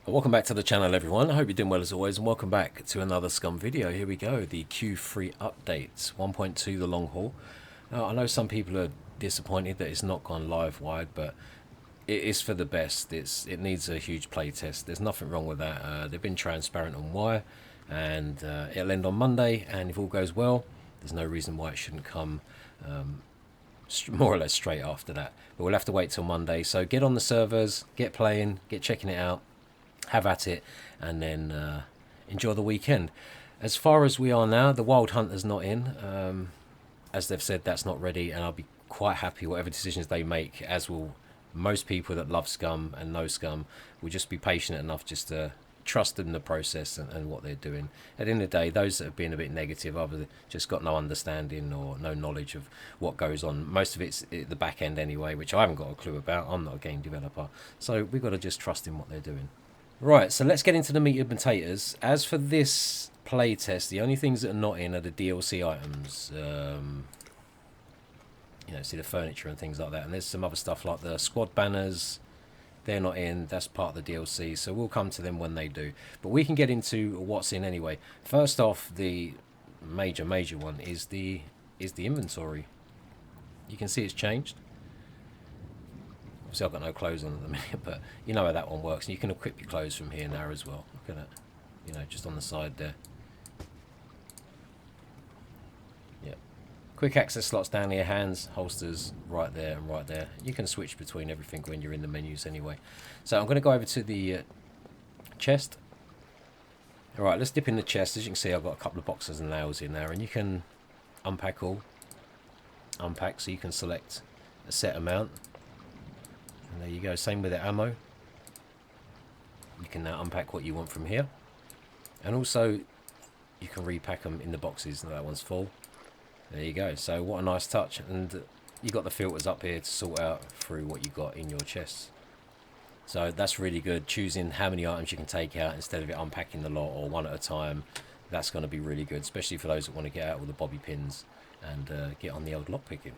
Welcome back to the channel, everyone. I hope you're doing well as always, and welcome back to another SCUM video. Here we go, the Q3 updates 1.2, the long haul. Now, I know some people are disappointed that it's not gone live wide, but it is for the best. It needs a huge playtest. There's nothing wrong with that. They've been transparent on why, and it'll end on Monday, and if all goes well, there's no reason why it shouldn't come more or less straight after that. But we'll have to wait till Monday, so get on the servers, get playing, get checking it out, have at it, and then enjoy the weekend. As far as we are now, the Wild Hunter's not in. As they've said, that's not ready, and I'll be quite happy whatever decisions they make, as will most people that love SCUM and know SCUM. Will just be patient enough just to trust in the process and what they're doing. At the end of the day, those that have been a bit negative, either just got no understanding or no knowledge of what goes on. Most of it's at the back end anyway, which I haven't got a clue about. I'm not a game developer, so we've got to just trust in what they're doing. Right, so let's get into the meat and potatoes. As for this playtest, the only things that are not in are the DLC items. You know, see the furniture and things like that. And there's some other stuff like the squad banners. They're not in. That's part of the DLC, so we'll come to them when they do. But we can get into what's in anyway. First off, the major one is the inventory. You can see it's changed. Obviously, I've got no clothes on at the minute, but you know how that one works. And you can equip your clothes from here now as well. Look at that. You know, just on the side there. Yeah. Quick access slots down here, hands, holsters, right there and right there. You can switch between everything when you're in the menus anyway. So I'm going to go over to the chest. Alright, let's dip in the chest. As you can see, I've got a couple of boxes and nails in there. And you can unpack all. Unpack, so you can select a set amount. And there you go, same with the ammo. You can now unpack what you want from here. And also, you can repack them in the boxes. That one's full. There you go. So what a nice touch. And you got the filters up here to sort out through what you got in your chests. So that's really good. Choosing how many items you can take out instead of it unpacking the lot or one at a time. That's going to be really good, especially for those that want to get out all the bobby pins and get on the old lock picking.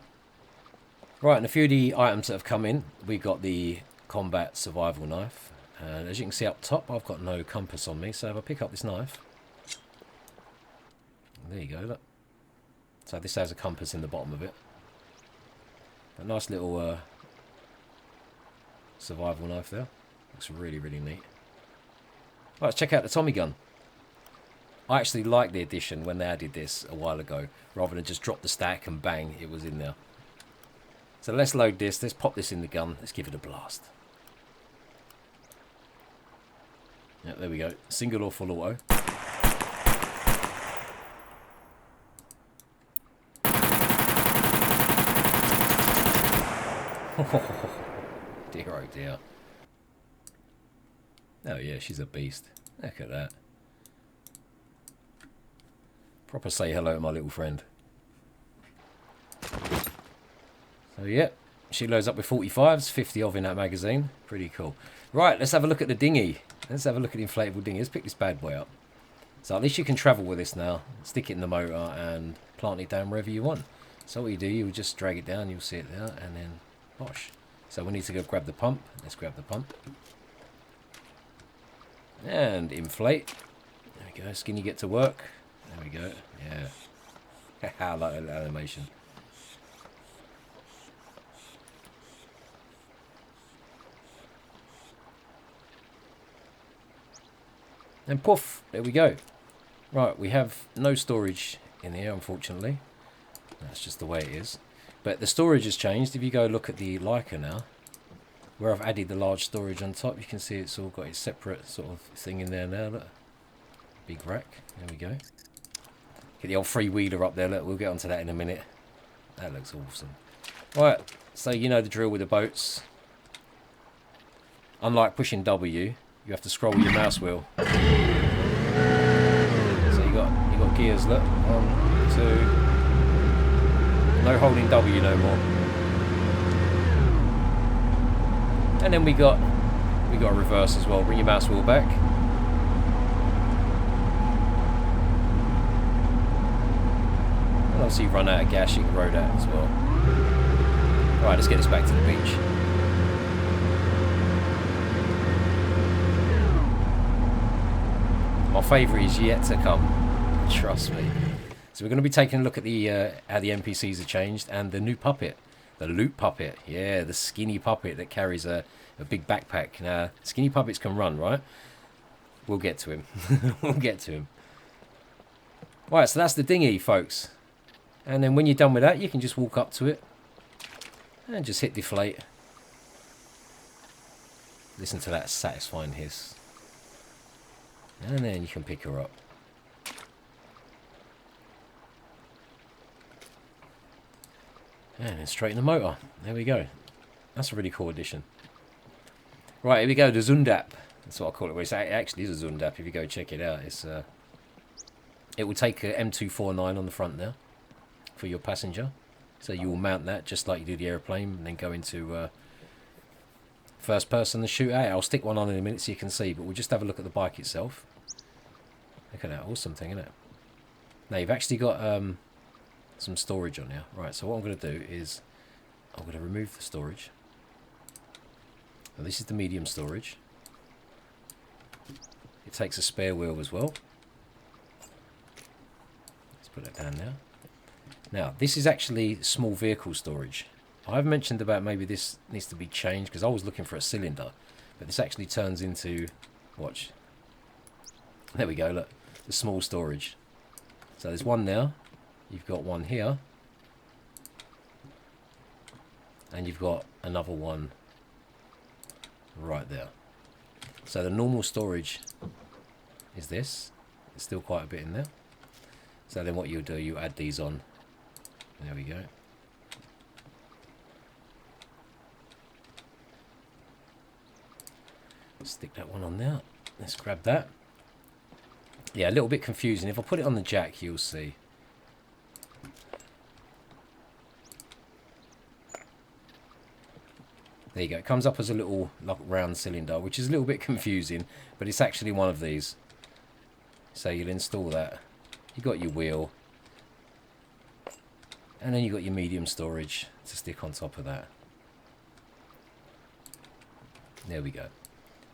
Right, and a few of the items that have come in, we got the combat survival knife. And as you can see up top, I've got no compass on me, so if I pick up this knife, there you go, look. So this has a compass in the bottom of it. A nice little survival knife there. Looks really, really neat. Right, let's check out the Tommy gun. I actually liked the addition when they added this a while ago, rather than just drop the stack and bang, it was in there. So let's load this, let's pop this in the gun, let's give it a blast. Yep, there we go. Single or full auto. Dear oh dear. Oh yeah, she's a beast. Look at that. Proper say hello to my little friend. So yeah, she loads up with 45s, 50 of in that magazine. Pretty cool. Right, let's have a look at the dinghy. Let's have a look at the inflatable dinghy. Let's pick this bad boy up. So at least you can travel with this now. Stick it in the motor and plant it down wherever you want. So what you do, you just drag it down, you'll see it there, and then bosh. So we need to go grab the pump. Let's grab the pump. And inflate. There we go. Skinny get to work. There we go. Yeah. I like that animation. And poof, there we go. Right, we have no storage in here, unfortunately. That's just the way it is. But the storage has changed. If you go look at the Leica now, where I've added the large storage on top, you can see it's all got its separate sort of thing in there now. Look. Big rack. There we go. Get the old freewheeler up there. Look, we'll get onto that in a minute. That looks awesome. Right, so you know the drill with the boats. Unlike pushing W, you have to scroll with your mouse wheel. So you got gears, look. 1, 2. No holding W no more. And then we got a reverse as well. Bring your mouse wheel back. And obviously you run out of gas, you can row that as well. Alright, let's get this back to the beach. My favourite is yet to come. Trust me. So we're going to be taking a look at the how the NPCs have changed and the new puppet. The loot puppet. Yeah, the skinny puppet that carries a big backpack. Now, skinny puppets can run, right? We'll get to him. We'll get to him. Right, so that's the dinghy, folks. And then when you're done with that, you can just walk up to it and just hit deflate. Listen to that satisfying hiss. And then you can pick her up. And then straight in the motor. There we go. That's a really cool addition. Right, here we go, the Zundap. That's what I call it. Well, it actually is a Zundap if you go check it out. It's it will take a M249 on the front there for your passenger. So you will mount that just like you do the airplane and then go into first person and shoot out. I'll stick one on in a minute so you can see, but we'll just have a look at the bike itself. Look at that, awesome thing, isn't it? Now you've actually got some storage on here. Right, so what I'm going to do is I'm going to remove the storage. Now this is the medium storage. It takes a spare wheel as well. Let's put that down now. Now this is actually small vehicle storage. I've mentioned about maybe this needs to be changed because I was looking for a cylinder, but this actually turns into, watch. There we go, look, the small storage. So there's one now. You've got one here, and you've got another one right there. So the normal storage is this. There's still quite a bit in there. So then what you'll do, you add these on. There we go. Stick that one on there. Let's grab that. Yeah, a little bit confusing. If I put it on the jack, you'll see. There you go. It comes up as a little like round cylinder, which is a little bit confusing, but it's actually one of these. So you'll install that. You've got your wheel, and then you've got your medium storage to stick on top of that. There we go.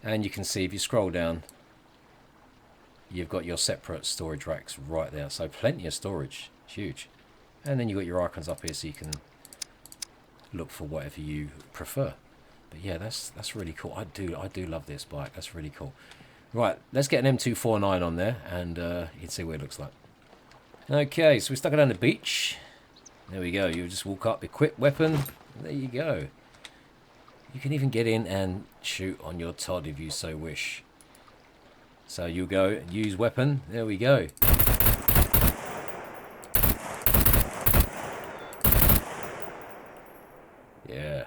And you can see if you scroll down, you've got your separate storage racks right there. So plenty of storage. It's huge. And then you've got your icons up here so you can look for whatever you prefer. But yeah, that's really cool. I do love this bike. That's really cool. Right, let's get an M249 on there and you can see what it looks like. Okay, so we stuck it on the beach. There we go. You just walk up, equip weapon. There you go. You can even get in and shoot on your Todd if you so wish. So you go and use weapon. There we go. Yeah.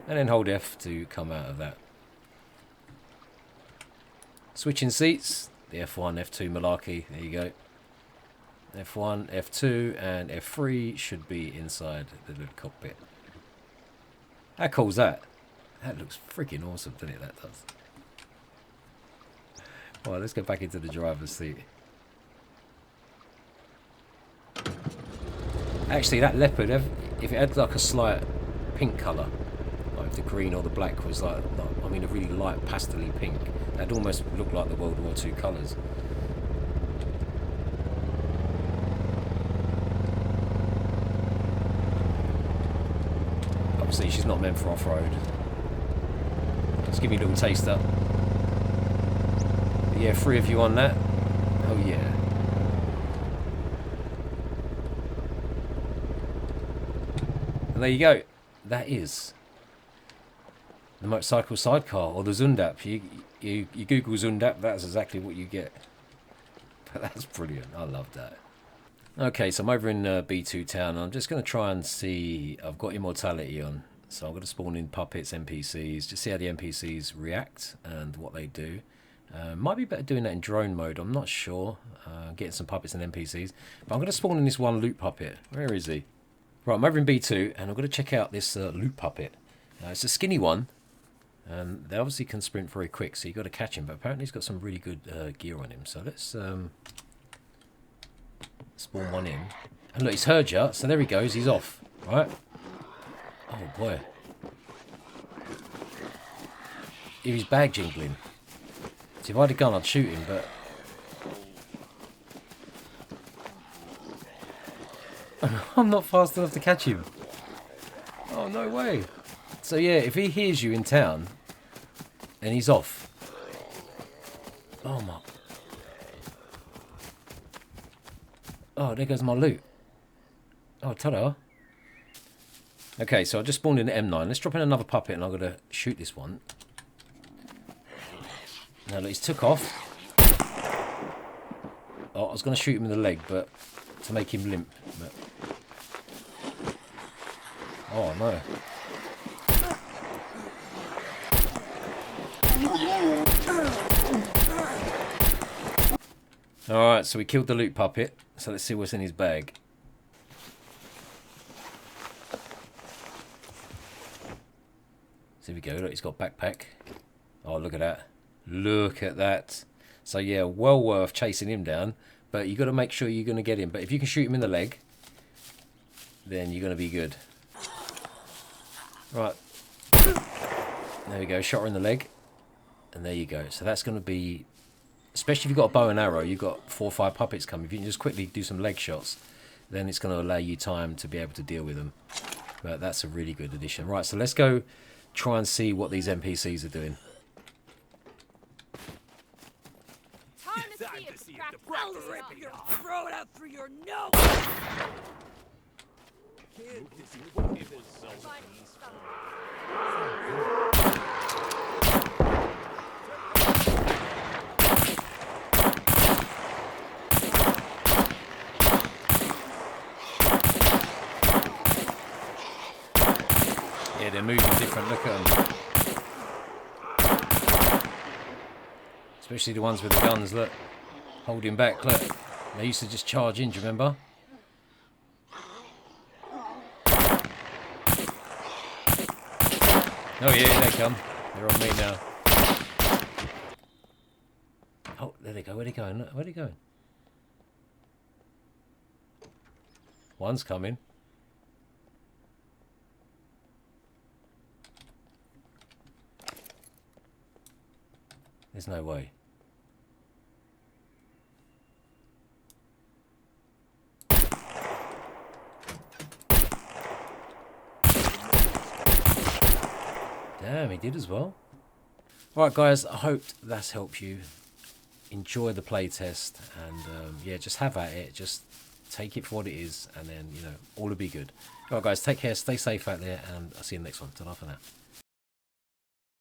And then hold F to come out of that. Switching seats. The F1, F2 malarkey. There you go. F1, F2 and F3 should be inside the little cockpit. How cool is that? That looks freaking awesome, doesn't it? That does. Alright, let's go back into the driver's seat. Actually, that leopard, if it had like a slight pink colour, like if the green or the black was like I mean, a really light pastel-y pink, that'd almost look like the World War II colours. Obviously, she's not meant for off-road. Let's give you a little taster. But yeah, 3 of you on that. Oh yeah. And there you go. That is the motorcycle sidecar, or the Zundap. You Google Zundap, that's exactly what you get. But that's brilliant. I love that. Okay, so I'm over in B2 town. I'm just going to try and see. I've got immortality on, so I'm going to spawn in puppets, NPCs, just see how the NPCs react and what they do. Might be better doing that in drone mode. I'm not sure. Getting some puppets and NPCs, but I'm going to spawn in this one loot puppet. Where is he? Right, I'm over in B2, and I'm going to check out this loot puppet. It's a skinny one, and they obviously can sprint very quick, so you've got to catch him. But apparently he's got some really good gear on him. So let's spawn one in. And look, he's heard you, so there he goes. He's off. Right? Oh boy. Hear his bag jingling. See, if I had a gun, I'd shoot him, but... I'm not fast enough to catch him. Oh, no way. So, yeah, if he hears you in town, and he's off. Oh, my... Oh, there goes my loot. Oh, ta-da. Okay, so I just spawned in the M9. Let's drop in another puppet, and I'm going to shoot this one. Now, look, he's took off. Oh, I was going to shoot him in the leg, but to make him limp. But... Oh, no. Alright, so we killed the loot puppet. So let's see what's in his bag. So here we go. Look, he's got a backpack. Oh, look at that. Look at that. So yeah, well worth chasing him down. But you got to make sure you're going to get him. But if you can shoot him in the leg, then you're going to be good. Right. There we go. Shot her in the leg. And there you go. So that's going to be... Especially if you've got a bow and arrow, you've got 4 or 5 puppets coming. If you can just quickly do some leg shots, then it's going to allow you time to be able to deal with them. But that's a really good addition. Right, so let's go try and see what these NPCs are doing. Time to see if the throw it out through your nose. Kid, it was so peaceful. Yeah, they're moving different. Look at them. Especially the ones with the guns, look. Holding back, look. They used to just charge in, do you remember? Oh yeah, here they come. They're on me now. Oh, there they go. Where are they going? Look, where are they going? One's coming. There's no way. Damn, he did as well. Alright guys, I hope that's helped you. Enjoy the playtest and yeah, just have at it. Just take it for what it is and then, you know, all will be good. Alright guys, take care, stay safe out there and I'll see you in the next one. Ta-ra for now.